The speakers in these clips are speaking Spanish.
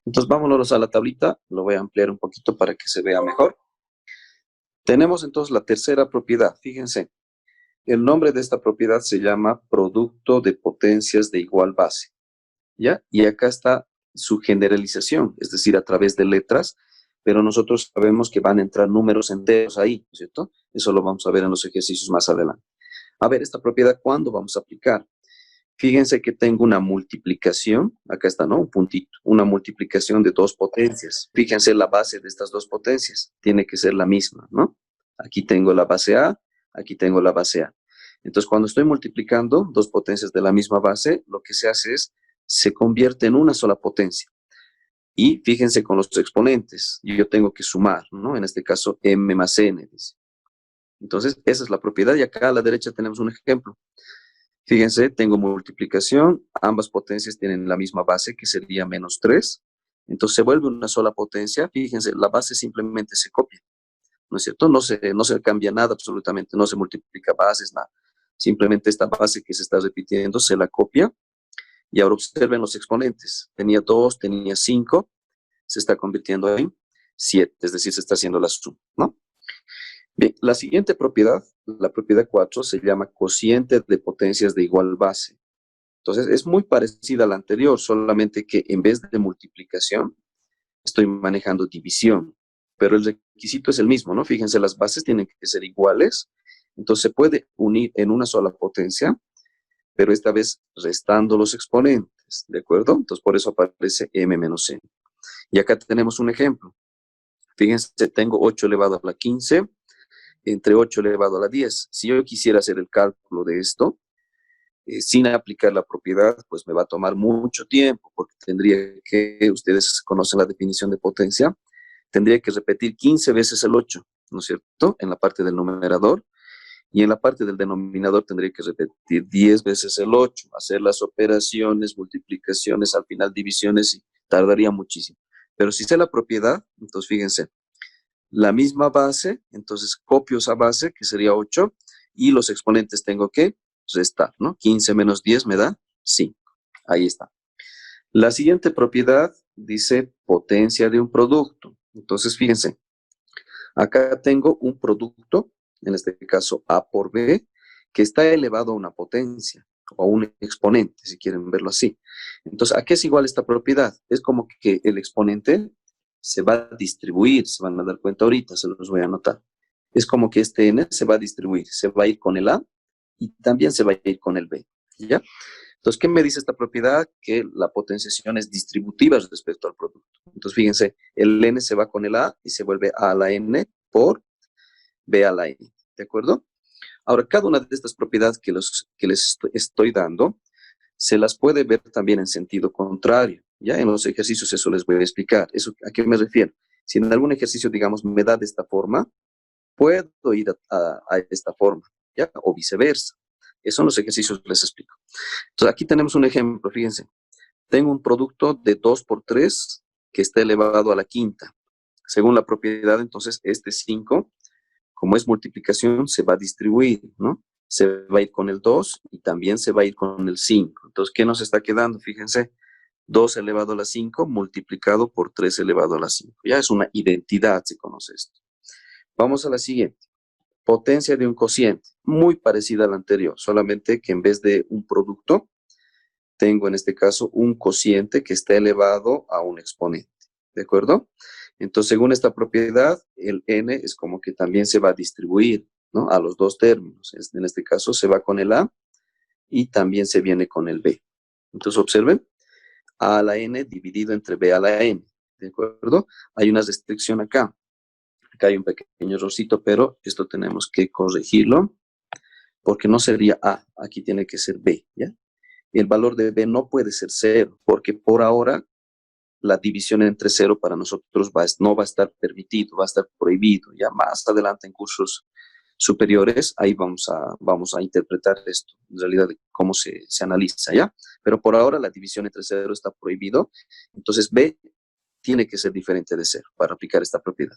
Entonces vámonos a la tablita, lo voy a ampliar un poquito para que se vea mejor. Tenemos entonces la tercera propiedad, fíjense. El nombre de esta propiedad se llama producto de potencias de igual base, ¿ya? Y acá está su generalización, es decir, a través de letras, pero nosotros sabemos que van a entrar números enteros ahí, ¿no es cierto? Eso lo vamos a ver en los ejercicios más adelante. A ver, esta propiedad, ¿cuándo vamos a aplicar? Fíjense que tengo una multiplicación, acá está, ¿no? Un puntito, una multiplicación de dos potencias. Fíjense la base de estas dos potencias, tiene que ser la misma, ¿no? Aquí tengo la base A, aquí tengo la base A. Entonces, cuando estoy multiplicando dos potencias de la misma base, lo que se hace es, se convierte en una sola potencia. Y fíjense con los exponentes, yo tengo que sumar, ¿no? En este caso, m más n, dice. Entonces, esa es la propiedad y acá a la derecha tenemos un ejemplo. Fíjense, tengo multiplicación, ambas potencias tienen la misma base, que sería menos 3. Entonces se vuelve una sola potencia. Fíjense, la base simplemente se copia, ¿no es cierto? No se cambia nada absolutamente, no se multiplica bases, nada. Simplemente esta base que se está repitiendo se la copia. Y ahora observen los exponentes. Tenía 2, tenía 5, se está convirtiendo en 7, es decir, se está haciendo la suma, ¿no? Bien, la siguiente propiedad, la propiedad 4, se llama cociente de potencias de igual base. Entonces, es muy parecida a la anterior, solamente que en vez de multiplicación, estoy manejando división. Pero el requisito es el mismo, ¿no? Fíjense, las bases tienen que ser iguales. Entonces, se puede unir en una sola potencia, pero esta vez restando los exponentes, ¿de acuerdo? Entonces, por eso aparece m menos n. Y acá tenemos un ejemplo. Fíjense, tengo 8 elevado a la 15 entre 8 elevado a la 10. Si yo quisiera hacer el cálculo de esto, sin aplicar la propiedad, pues me va a tomar mucho tiempo, porque tendría que, ustedes conocen la definición de potencia, tendría que repetir 15 veces el 8, ¿no es cierto? En la parte del numerador, y en la parte del denominador tendría que repetir 10 veces el 8, hacer las operaciones, multiplicaciones, al final divisiones, y tardaría muchísimo. Pero si sé la propiedad, entonces fíjense, la misma base, entonces copio esa base, que sería 8, y los exponentes tengo que restar, ¿no? 15 menos 10 me da 5. Ahí está. La siguiente propiedad dice potencia de un producto. Entonces, fíjense, acá tengo un producto, en este caso A por B, que está elevado a una potencia o a un exponente, si quieren verlo así. Entonces, ¿a qué es igual esta propiedad? Es como que el exponente se va a distribuir, se van a dar cuenta ahorita, se los voy a anotar. Es como que este n se va a distribuir, se va a ir con el A y también se va a ir con el B, ¿ya? Entonces, ¿qué me dice esta propiedad? Que la potenciación es distributiva respecto al producto. Entonces, fíjense, el n se va con el A y se vuelve A a la n por B a la n, ¿de acuerdo? Ahora, cada una de estas propiedades que les estoy dando, se las puede ver también en sentido contrario. Ya en los ejercicios eso les voy a explicar. ¿Eso a qué me refiero? Si en algún ejercicio, digamos, me da de esta forma, puedo ir a esta forma, ¿ya? O viceversa. Esos son los ejercicios que les explico. Entonces, aquí tenemos un ejemplo, fíjense. Tengo un producto de 2 por 3 que está elevado a la quinta. Según la propiedad, entonces, este 5, como es multiplicación, se va a distribuir, ¿no? Se va a ir con el 2 y también se va a ir con el 5. Entonces, ¿qué nos está quedando? Fíjense, 2 elevado a la 5 multiplicado por 3 elevado a la 5. Ya es una identidad, se conoce esto. Vamos a la siguiente. Potencia de un cociente, muy parecida a la anterior, solamente que en vez de un producto, tengo en este caso un cociente que está elevado a un exponente, ¿de acuerdo? Entonces, según esta propiedad, el n es como que también se va a distribuir, ¿no? A los dos términos. En este caso se va con el a y también se viene con el b. Entonces, observen, a a la n dividido entre b a la n, ¿de acuerdo? Hay una restricción acá. Acá hay un pequeño errorcito, pero esto tenemos que corregirlo, porque no sería a, aquí tiene que ser b, ¿ya? Y el valor de b no puede ser 0, porque por ahora la división entre 0 para nosotros no va a estar permitido, va a estar prohibido. Ya más adelante en cursos superiores, ahí vamos a interpretar esto, en realidad cómo se analiza, ¿ya? Pero por ahora la división entre 0 está prohibido, entonces b tiene que ser diferente de 0 para aplicar esta propiedad.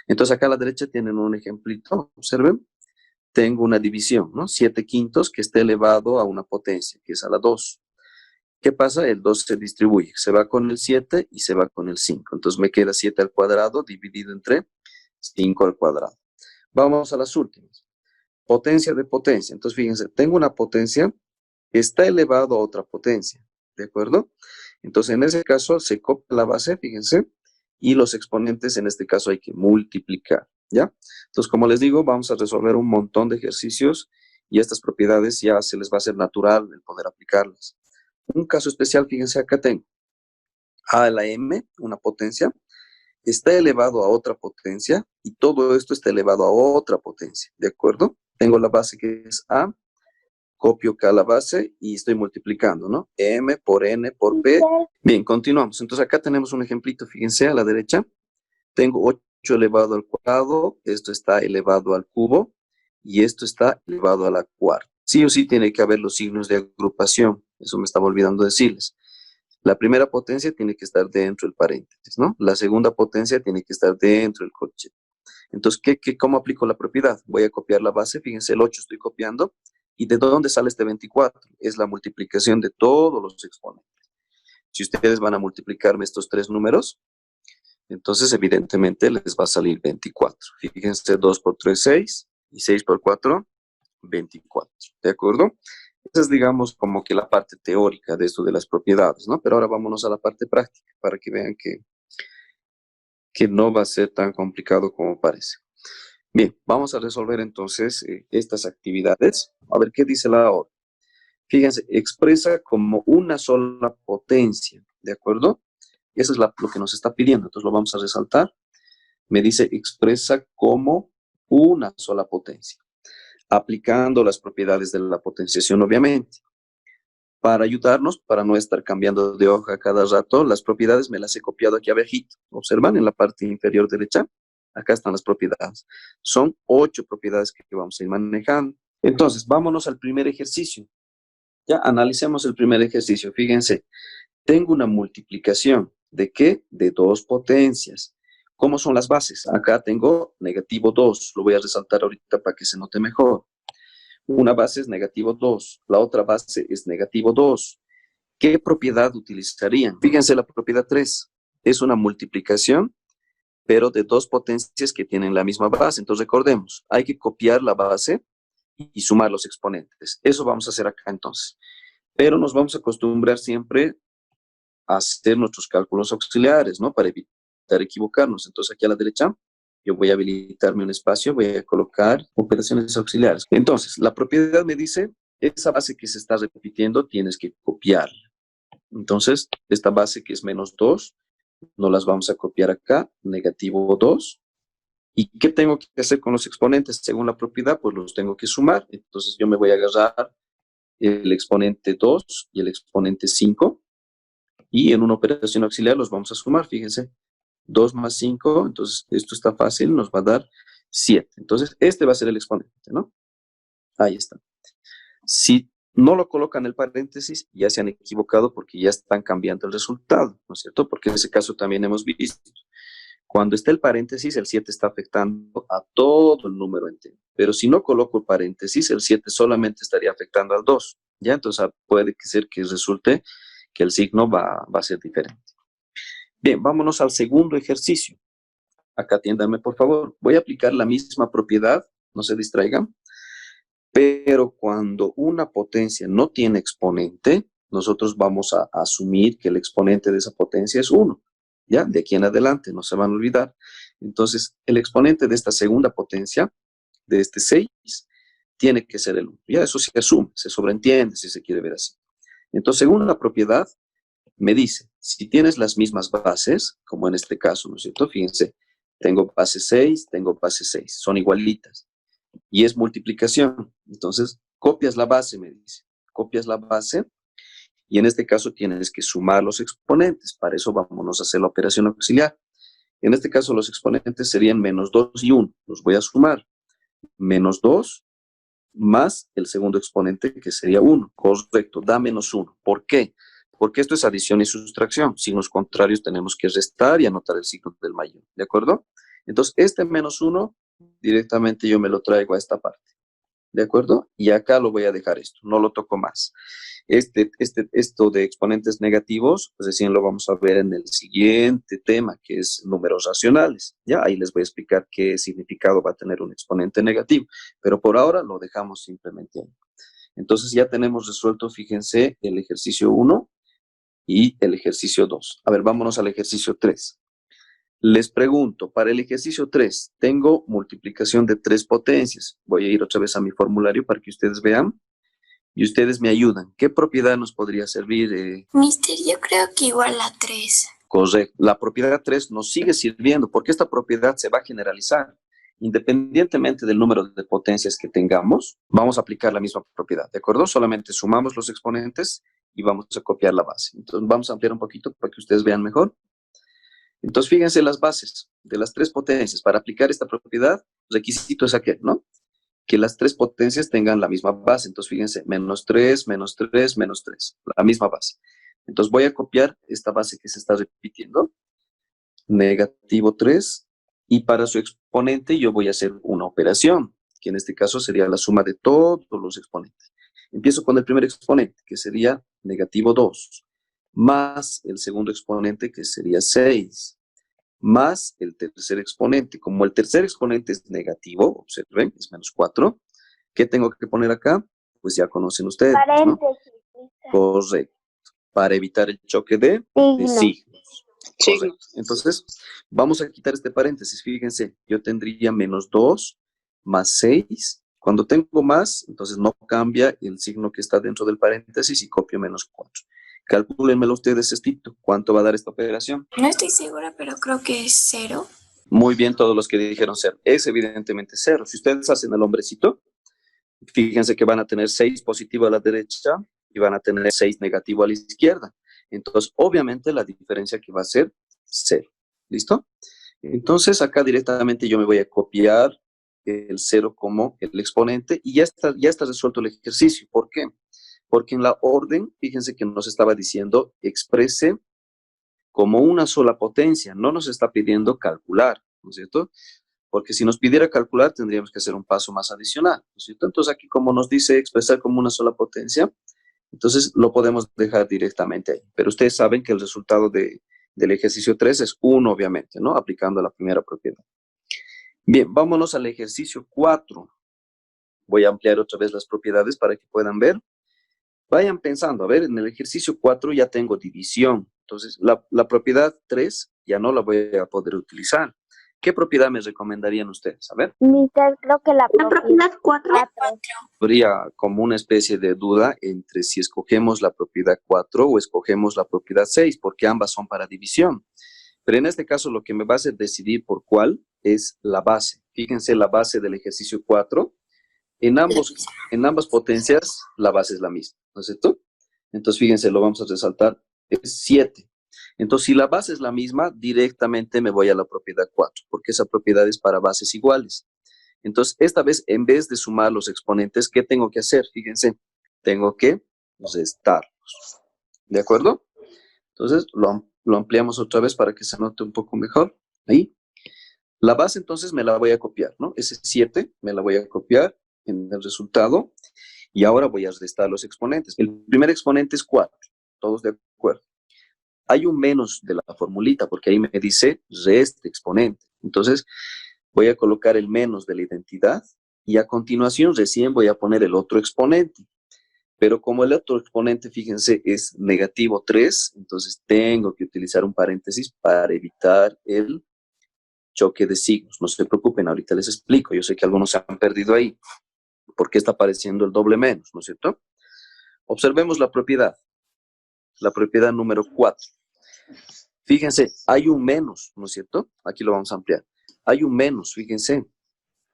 Entonces acá a la derecha tienen un ejemplito, observen, tengo una división, ¿no? 7 quintos que está elevado a una potencia, que es a la 2. ¿Qué pasa? El 2 se distribuye, se va con el 7 y se va con el 5. Entonces me queda 7 al cuadrado dividido entre 5 al cuadrado. Vamos a las últimas. Potencia de potencia. Entonces fíjense, tengo una potencia que está elevado a otra potencia, ¿de acuerdo? Entonces en ese caso se copia la base, fíjense, y los exponentes en este caso hay que multiplicar, ¿ya? Entonces como les digo, vamos a resolver un montón de ejercicios y estas propiedades ya se les va a hacer natural el poder aplicarlas. Un caso especial, fíjense, acá tengo a la m, una potencia, está elevado a otra potencia y todo esto está elevado a otra potencia, ¿de acuerdo? Tengo la base que es a, copio acá la base y estoy multiplicando, ¿no? M por N por P. Bien, continuamos. Entonces acá tenemos un ejemplito, fíjense, a la derecha. Tengo 8 elevado al cuadrado, esto está elevado al cubo y esto está elevado a la cuarta. Sí o sí tiene que haber los signos de agrupación, eso me estaba olvidando decirles. La primera potencia tiene que estar dentro del paréntesis, ¿no? La segunda potencia tiene que estar dentro del corchete. Entonces, ¿cómo aplico la propiedad? Voy a copiar la base, fíjense, el 8 estoy copiando. ¿Y de dónde sale este 24? Es la multiplicación de todos los exponentes. Si ustedes van a multiplicarme estos tres números, entonces evidentemente les va a salir 24. Fíjense, 2 por 3, 6, y 6 por 4, 24. ¿De acuerdo? Esa es, digamos, como que la parte teórica de esto de las propiedades, ¿no? Pero ahora vámonos a la parte práctica para que vean que no va a ser tan complicado como parece. Bien, vamos a resolver entonces estas actividades. A ver qué dice la hora. Fíjense, expresa como una sola potencia, ¿de acuerdo? Eso es lo que nos está pidiendo, entonces lo vamos a resaltar. Me dice expresa como una sola potencia, aplicando las propiedades de la potenciación, obviamente. Para ayudarnos, para no estar cambiando de hoja cada rato, las propiedades me las he copiado aquí abajito. Observan en la parte inferior derecha, acá están las propiedades. Son 8 propiedades que vamos a ir manejando. Entonces, vámonos al primer ejercicio. Ya analicemos el primer ejercicio. Fíjense, tengo una multiplicación. ¿De qué? De dos potencias. ¿Cómo son las bases? Acá tengo negativo 2. Lo voy a resaltar ahorita para que se note mejor. Una base es negativo 2. La otra base es negativo 2. ¿Qué propiedad utilizarían? Fíjense la propiedad 3. Es una multiplicación, pero de dos potencias que tienen la misma base. Entonces recordemos, hay que copiar la base y sumar los exponentes. Eso vamos a hacer acá entonces. Pero nos vamos a acostumbrar siempre a hacer nuestros cálculos auxiliares, ¿no? Para evitar equivocarnos. Entonces aquí a la derecha yo voy a habilitarme un espacio, voy a colocar operaciones auxiliares. Entonces, la propiedad me dice, esa base que se está repitiendo tienes que copiarla. Entonces, esta base que es menos 2, no las vamos a copiar acá, negativo 2. ¿Y qué tengo que hacer con los exponentes? Según la propiedad, pues los tengo que sumar. Entonces yo me voy a agarrar el exponente 2 y el exponente 5. Y en una operación auxiliar los vamos a sumar, fíjense. 2 más 5, entonces esto está fácil, nos va a dar 7. Entonces este va a ser el exponente, ¿no? Ahí está. Si no lo colocan en el paréntesis, ya se han equivocado porque ya están cambiando el resultado, ¿no es cierto? Porque en ese caso también hemos visto. Cuando está el paréntesis, el 7 está afectando a todo el número entero. Pero si no coloco el paréntesis, el 7 solamente estaría afectando al 2. ¿Ya? Entonces puede ser que resulte que el signo va a ser diferente. Bien, vámonos al segundo ejercicio. Acá atiéndanme, por favor. Voy a aplicar la misma propiedad, no se distraigan. Pero cuando una potencia no tiene exponente, nosotros vamos a asumir que el exponente de esa potencia es 1. ¿Ya? De aquí en adelante, no se van a olvidar. Entonces, el exponente de esta segunda potencia, de este 6, tiene que ser el 1. Ya eso se asume, se sobreentiende, si se quiere ver así. Entonces, según la propiedad, me dice, si tienes las mismas bases, como en este caso, ¿no es cierto? Fíjense, tengo base 6, tengo base 6, son igualitas. Y es multiplicación. Entonces, copias la base, me dice. Copias la base y en este caso tienes que sumar los exponentes. Para eso vámonos a hacer la operación auxiliar. En este caso los exponentes serían menos 2 y 1. Los voy a sumar. Menos 2 más el segundo exponente que sería 1. Correcto, da menos 1. ¿Por qué? Porque esto es adición y sustracción. Signos contrarios tenemos que restar y anotar el signo del mayor. ¿De acuerdo? Entonces, este menos 1 directamente yo me lo traigo a esta parte. ¿De acuerdo? Y acá lo voy a dejar esto, no lo toco más. Esto de exponentes negativos, pues recién lo vamos a ver en el siguiente tema, que es números racionales. Ya, ahí les voy a explicar qué significado va a tener un exponente negativo, pero por ahora lo dejamos simplemente ahí. Entonces ya tenemos resuelto, fíjense, el ejercicio 1 y el ejercicio 2. A ver, vámonos al ejercicio 3. Les pregunto, para el ejercicio 3, tengo multiplicación de 3 potencias. Voy a ir otra vez a mi formulario para que ustedes vean y ustedes me ayudan. ¿Qué propiedad nos podría servir? Mister, yo creo que igual a 3. Correcto. La propiedad 3 nos sigue sirviendo porque esta propiedad se va a generalizar. Independientemente del número de potencias que tengamos, vamos a aplicar la misma propiedad, ¿de acuerdo? Solamente sumamos los exponentes y vamos a copiar la base. Entonces vamos a ampliar un poquito para que ustedes vean mejor. Entonces, fíjense las bases de las 3 potencias. Para aplicar esta propiedad, requisito es aquel, ¿no? Que las 3 potencias tengan la misma base. Entonces, fíjense, menos 3, menos 3, menos 3, la misma base. Entonces, voy a copiar esta base que se está repitiendo, negativo 3, y para su exponente yo voy a hacer una operación, que en este caso sería la suma de todos los exponentes. Empiezo con el primer exponente, que sería negativo 2, más el segundo exponente, que sería 6, más el tercer exponente. Como el tercer exponente es negativo, observen, es menos 4, ¿qué tengo que poner acá? Pues ya conocen ustedes, ¿no? Correcto. Para evitar el choque de signos. Correcto. Entonces, vamos a quitar este paréntesis. Fíjense, yo tendría menos 2 más 6. Cuando tengo más, entonces no cambia el signo que está dentro del paréntesis y copio menos 4. Calcúlenmelo ustedes, Estito. ¿Cuánto va a dar esta operación? No estoy segura, pero creo que es 0. Muy bien, todos los que dijeron 0. Es evidentemente 0. Si ustedes hacen el hombrecito, fíjense que van a tener 6 positivo a la derecha y van a tener 6 negativo a la izquierda. Entonces, obviamente, la diferencia que va a ser 0. ¿Listo? Entonces, acá directamente yo me voy a copiar el 0 como el exponente y ya está resuelto el ejercicio. ¿Por qué? Porque en la orden, fíjense que nos estaba diciendo exprese como una sola potencia. No nos está pidiendo calcular, ¿no es cierto? Porque si nos pidiera calcular, tendríamos que hacer un paso más adicional, ¿no es cierto? Entonces, aquí como nos dice expresar como una sola potencia, entonces lo podemos dejar directamente ahí. Pero ustedes saben que el resultado del ejercicio 3 es 1, obviamente, ¿no? Aplicando la primera propiedad. Bien, vámonos al ejercicio 4. Voy a ampliar otra vez las propiedades para que puedan ver. Vayan pensando, a ver, en el ejercicio 4 ya tengo división. Entonces, la propiedad 3 ya no la voy a poder utilizar. ¿Qué propiedad me recomendarían ustedes? A ver. Mister, creo que la propiedad 4. Habría como una especie de duda entre si escogemos la propiedad 4 o escogemos la propiedad 6, porque ambas son para división. Pero en este caso lo que me va a hacer decidir por cuál es la base. Fíjense la base del ejercicio 4. En ambas potencias la base es la misma, ¿no es cierto? Entonces fíjense, lo vamos a resaltar, es 7. Entonces si la base es la misma, directamente me voy a la propiedad 4, porque esa propiedad es para bases iguales. Entonces esta vez, en vez de sumar los exponentes, ¿qué tengo que hacer? Fíjense, tengo que restarlos, ¿de acuerdo? Entonces lo ampliamos otra vez para que se note un poco mejor. Ahí. La base entonces me la voy a copiar, ¿no? Ese 7 me la voy a copiar en el resultado y ahora voy a restar los exponentes. El primer exponente es 4, todos de acuerdo. Hay un menos de la formulita porque ahí me dice reste exponente. Entonces voy a colocar el menos de la identidad y a continuación recién voy a poner el otro exponente. Pero como el otro exponente, fíjense, es negativo 3, entonces tengo que utilizar un paréntesis para evitar el choque de signos. No se preocupen, ahorita les explico. Yo sé que algunos se han perdido ahí. ¿Por qué está apareciendo el doble menos? ¿No es cierto? Observemos la propiedad número 4. Fíjense, hay un menos, ¿no es cierto? Aquí lo vamos a ampliar. Hay un menos, fíjense.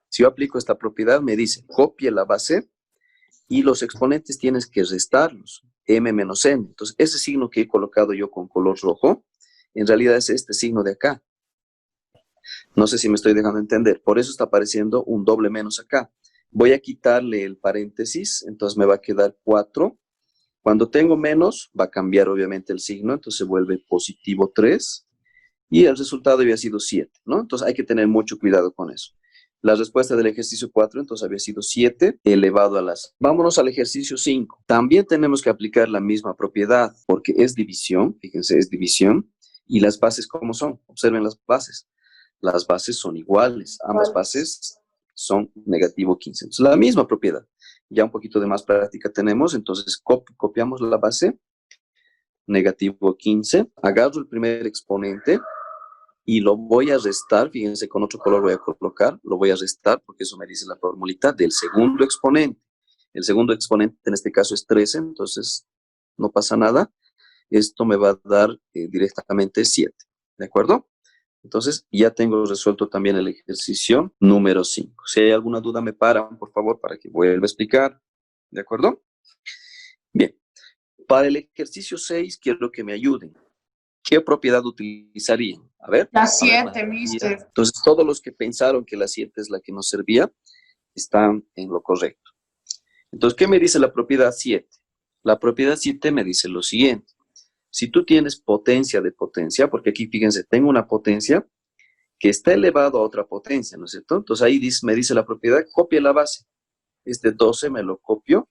Si yo aplico esta propiedad, me dice, copie la base y los exponentes tienes que restarlos, m menos n. Entonces, ese signo que he colocado yo con color rojo, en realidad es este signo de acá. No sé si me estoy dejando entender. Por eso está apareciendo un doble menos acá. Voy a quitarle el paréntesis, entonces me va a quedar 4. Cuando tengo menos, va a cambiar obviamente el signo, entonces se vuelve positivo 3. Y el resultado había sido 7, ¿no? Entonces hay que tener mucho cuidado con eso. La respuesta del ejercicio 4 entonces había sido 7 elevado a las... Vámonos al ejercicio 5. También tenemos que aplicar la misma propiedad porque es división, fíjense, es división. ¿Y las bases cómo son? Observen las bases. Las bases son iguales, ambas bases son negativo 15. Entonces, la misma propiedad. Ya un poquito de más práctica tenemos, entonces copiamos la base, negativo 15, agarro el primer exponente y lo voy a restar, fíjense, con otro color voy a colocar, lo voy a restar porque eso me dice la formulita del segundo exponente. El segundo exponente en este caso es 13, entonces no pasa nada. Esto me va a dar directamente 7, ¿de acuerdo? Entonces, ya tengo resuelto también el ejercicio número 5. Si hay alguna duda, me paran, por favor, para que vuelva a explicar. ¿De acuerdo? Bien. Para el ejercicio 6, quiero que me ayuden. ¿Qué propiedad utilizarían? A ver. La 7, mister. Entonces, todos los que pensaron que la 7 es la que nos servía, están en lo correcto. Entonces, ¿qué me dice la propiedad 7? La propiedad 7 me dice lo siguiente. Si tú tienes potencia de potencia, porque aquí fíjense, tengo una potencia que está elevado a otra potencia, ¿no es cierto? Entonces ahí me dice la propiedad, copia la base. Este 12 me lo copio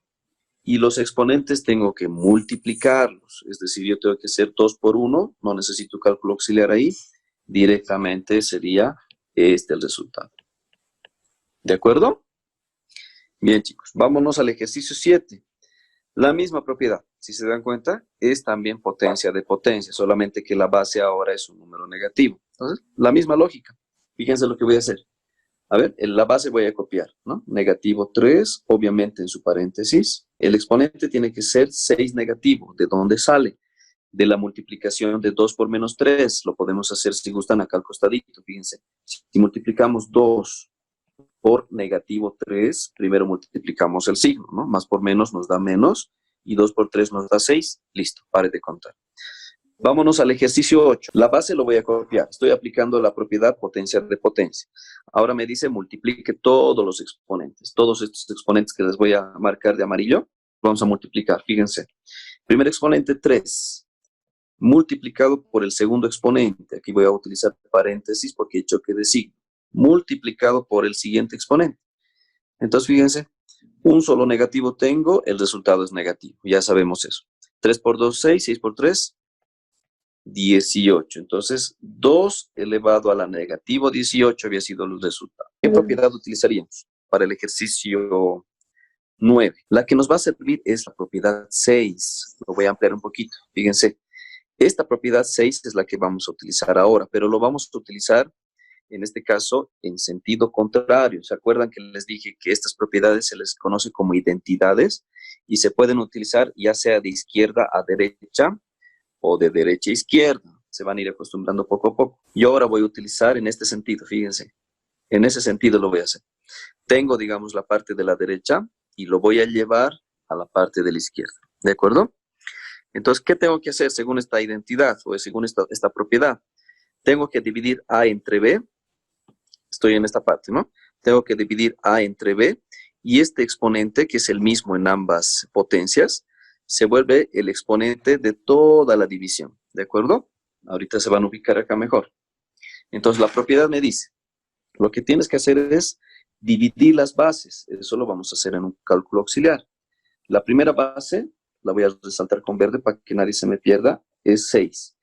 y los exponentes tengo que multiplicarlos. Es decir, yo tengo que hacer 2 por 1, no necesito cálculo auxiliar ahí, directamente sería este el resultado. ¿De acuerdo? Bien, chicos, vámonos al ejercicio 7. La misma propiedad, si se dan cuenta, es también potencia de potencia, solamente que la base ahora es un número negativo. Entonces, la misma lógica. Fíjense lo que voy a hacer. A ver, en la base voy a copiar, ¿no? Negativo 3, obviamente en su paréntesis. El exponente tiene que ser 6 negativo. ¿De dónde sale? De la multiplicación de 2 por menos 3. Lo podemos hacer, si gustan, acá al costadito. Fíjense, si multiplicamos 2 por negativo 3, primero multiplicamos el signo, ¿no? Más por menos nos da menos, y 2 por 3 nos da 6. Listo, pare de contar. Vámonos al ejercicio 8. La base lo voy a copiar. Estoy aplicando la propiedad potencia de potencia. Ahora me dice multiplique todos los exponentes. Todos estos exponentes que les voy a marcar de amarillo, vamos a multiplicar. Fíjense. Primer exponente 3, multiplicado por el segundo exponente. Aquí voy a utilizar paréntesis porque hay choque de signo. Multiplicado por el siguiente exponente. Entonces, fíjense, un solo negativo tengo, el resultado es negativo. Ya sabemos eso. 3 por 2, 6, 6 por 3, 18. Entonces, 2 elevado a la negativo 18 había sido el resultado. ¿Qué propiedad utilizaríamos para el ejercicio 9? La que nos va a servir es la propiedad 6. Lo voy a ampliar un poquito. Fíjense, esta propiedad 6 es la que vamos a utilizar ahora, pero lo vamos a utilizar en este caso, en sentido contrario. ¿Se acuerdan que les dije que estas propiedades se les conoce como identidades y se pueden utilizar ya sea de izquierda a derecha o de derecha a izquierda? Se van a ir acostumbrando poco a poco. Yo ahora voy a utilizar en este sentido, fíjense. En ese sentido lo voy a hacer. Tengo, digamos, la parte de la derecha y lo voy a llevar a la parte de la izquierda. ¿De acuerdo? Entonces, ¿qué tengo que hacer según esta identidad o según esta propiedad? Tengo que dividir A entre B. Estoy en esta parte, ¿no? Tengo que dividir A entre B y este exponente, que es el mismo en ambas potencias, se vuelve el exponente de toda la división, ¿de acuerdo? Ahorita se van a ubicar acá mejor. Entonces, la propiedad me dice, lo que tienes que hacer es dividir las bases. Eso lo vamos a hacer en un cálculo auxiliar. La primera base, la voy a resaltar con verde para que nadie se me pierda, es 6.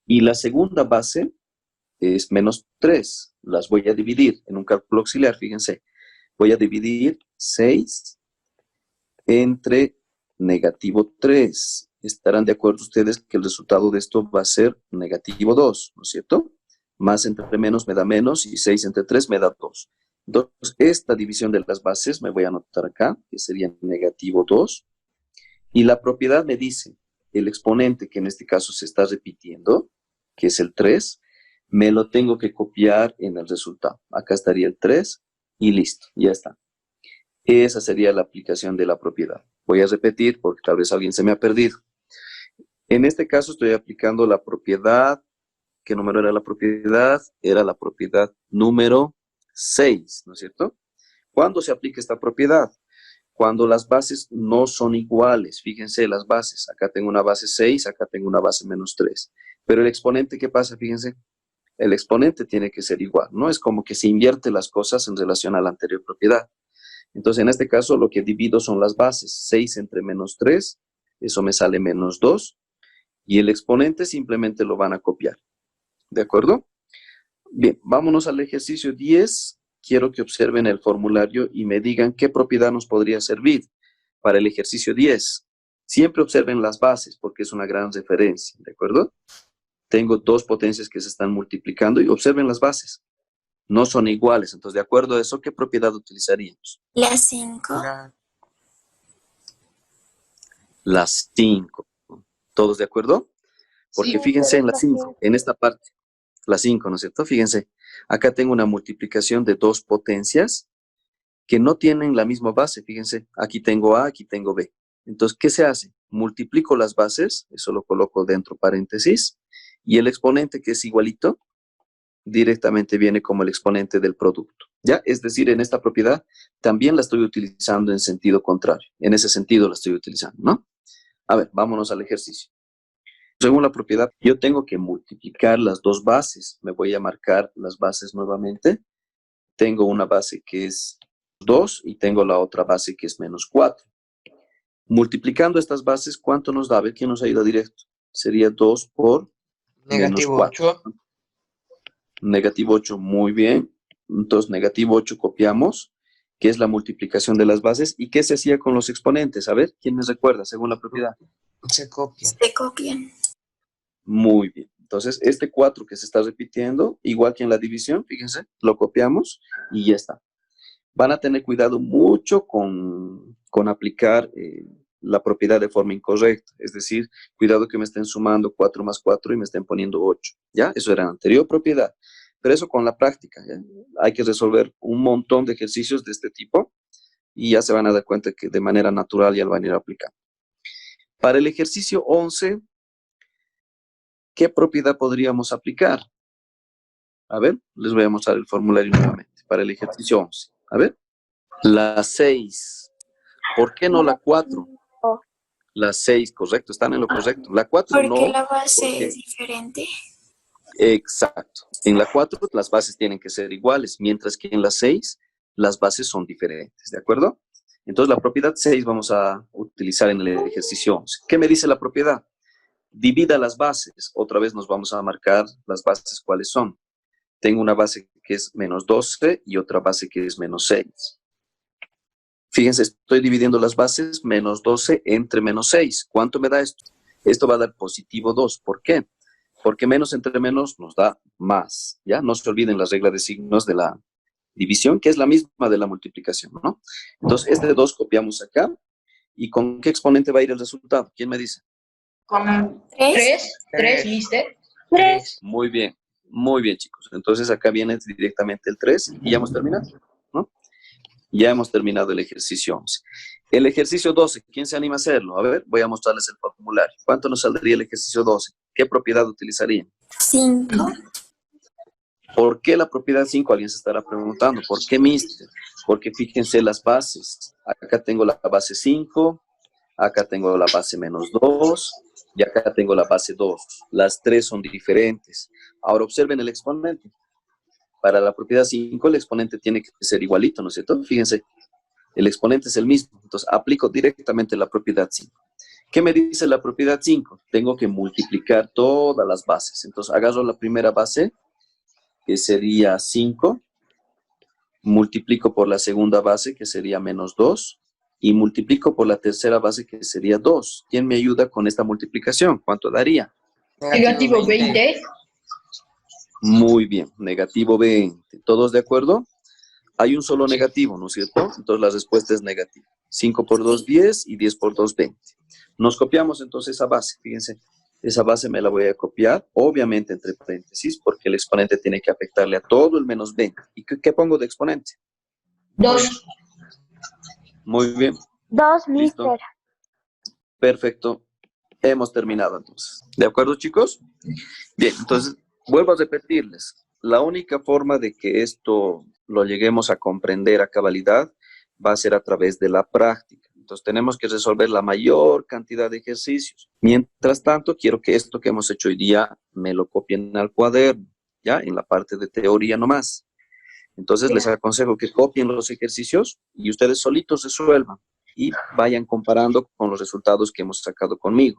Y la segunda base es menos 3. Las voy a dividir en un cálculo auxiliar, fíjense. Voy a dividir 6 entre negativo 3. Estarán de acuerdo ustedes que el resultado de esto va a ser negativo 2, ¿no es cierto? Más entre menos me da menos y 6 entre 3 me da 2. Entonces, esta división de las bases me voy a anotar acá, que sería negativo 2. Y la propiedad me dice, el exponente que en este caso se está repitiendo, que es el 3, me lo tengo que copiar en el resultado. Acá estaría el 3 y listo, ya está. Esa sería la aplicación de la propiedad. Voy a repetir porque tal vez alguien se me ha perdido. En este caso estoy aplicando la propiedad. ¿Qué número era la propiedad? Era la propiedad número 6, ¿no es cierto? ¿Cuándo se aplica esta propiedad? Cuando las bases no son iguales. Fíjense las bases. Acá tengo una base 6, acá tengo una base menos 3. Pero el exponente, ¿qué pasa? Fíjense. El exponente tiene que ser igual. No es como que se invierte las cosas en relación a la anterior propiedad. Entonces, en este caso, lo que divido son las bases. 6 entre menos 3, eso me sale menos 2. Y el exponente simplemente lo van a copiar. ¿De acuerdo? Bien, vámonos al ejercicio 10. Quiero que observen el formulario y me digan qué propiedad nos podría servir para el ejercicio 10. Siempre observen las bases porque es una gran referencia. ¿De acuerdo? Tengo dos potencias que se están multiplicando y observen las bases. No son iguales. Entonces, de acuerdo a eso, ¿qué propiedad utilizaríamos? La 5. Las 5. ¿Todos de acuerdo? Porque Sí, fíjense en la la 5, en esta parte. La 5, ¿no es cierto? Fíjense, acá tengo una multiplicación de dos potencias que no tienen la misma base. Fíjense, aquí tengo A, aquí tengo B. Entonces, ¿qué se hace? Multiplico las bases, eso lo coloco dentro paréntesis, y el exponente que es igualito, directamente viene como el exponente del producto. ¿Ya? Es decir, en esta propiedad también la estoy utilizando en sentido contrario. En ese sentido la estoy utilizando, ¿no? A ver, vámonos al ejercicio. Según la propiedad, yo tengo que multiplicar las dos bases. Me voy a marcar las bases nuevamente. Tengo una base que es 2 y tengo la otra base que es menos 4. Multiplicando estas bases, ¿cuánto nos da? A ver, ¿quién nos ha ido directo? Sería 2 por menos 4. 8. Negativo 8, muy bien. Entonces, negativo 8 copiamos, que es la multiplicación de las bases. ¿Y qué se hacía con los exponentes? A ver, ¿quién me recuerda según la propiedad? Se copian. Se copian. Muy bien. Entonces, este 4 que se está repitiendo, igual que en la división, fíjense, lo copiamos y ya está. Van a tener cuidado mucho con aplicar la propiedad de forma incorrecta. Es decir, cuidado que me estén sumando 4 más 4 y me estén poniendo 8. ¿Ya? Eso era la anterior propiedad. Pero eso con la práctica, ¿ya? Hay que resolver un montón de ejercicios de este tipo y ya se van a dar cuenta que de manera natural ya lo van a ir aplicando. Para el ejercicio 11, ¿qué propiedad podríamos aplicar? A ver, les voy a mostrar el formulario nuevamente. Para el ejercicio 11. A ver. La 6. ¿Por qué no la 4? La 6, correcto, están en lo correcto. La 4 Porque no. la base Porque... es diferente. Exacto. En la 4 las bases tienen que ser iguales, mientras que en la 6 las bases son diferentes, ¿de acuerdo? Entonces la propiedad 6 vamos a utilizar en el ejercicio 11. ¿Qué me dice la propiedad? Divida las bases. Otra vez nos vamos a marcar las bases cuáles son. Tengo una base que es menos 12 y otra base que es menos 6. Fíjense, estoy dividiendo las bases menos 12 entre menos 6. ¿Cuánto me da esto? Esto va a dar positivo 2. ¿Por qué? Porque menos entre menos nos da más. ¿Ya? No se olviden las reglas de signos de la división, que es la misma de la multiplicación, ¿no? Entonces, este 2 copiamos acá. ¿Y con qué exponente va a ir el resultado? ¿Quién me dice? Con 3. 3, mister. 3. Muy bien, chicos. Entonces, acá viene directamente el 3 y ya hemos terminado, ¿no? Ya hemos terminado el ejercicio 11. El ejercicio 12, ¿quién se anima a hacerlo? A ver, voy a mostrarles el formulario. ¿Cuánto nos saldría el ejercicio 12? ¿Qué propiedad utilizarían? 5. ¿Por qué la propiedad 5? Alguien se estará preguntando. ¿Por qué, mister? Porque fíjense las bases. Acá tengo la base 5, acá tengo la base menos 2 y acá tengo la base 2. Las tres son diferentes. Ahora observen el exponente. Para la propiedad 5 el exponente tiene que ser igualito, ¿no es cierto? Fíjense, el exponente es el mismo. Entonces aplico directamente la propiedad 5. ¿Qué me dice la propiedad 5? Tengo que multiplicar todas las bases. Entonces agarro la primera base, que sería 5, multiplico por la segunda base, que sería menos 2, y multiplico por la tercera base, que sería 2. ¿Quién me ayuda con esta multiplicación? ¿Cuánto daría? Negativo 20. Muy bien, negativo 20. ¿Todos de acuerdo? Hay un solo negativo, ¿no es cierto? Entonces la respuesta es negativa. 5 por 2, 10 y 10 por 2, 20. Nos copiamos entonces esa base, fíjense. Esa base me la voy a copiar, obviamente entre paréntesis, porque el exponente tiene que afectarle a todo el menos 20. ¿Y qué pongo de exponente? 2. Muy bien. 2, ¿Listo? mister. Perfecto. Hemos terminado entonces. ¿De acuerdo, chicos? Bien, entonces vuelvo a repetirles. La única forma de que esto lo lleguemos a comprender a cabalidad va a ser a través de la práctica. Entonces tenemos que resolver la mayor cantidad de ejercicios. Mientras tanto, quiero que esto que hemos hecho hoy día me lo copien al cuaderno. ya en la parte de teoría nomás. Entonces les aconsejo que copien los ejercicios y ustedes solitos resuelvan y vayan comparando con los resultados que hemos sacado conmigo.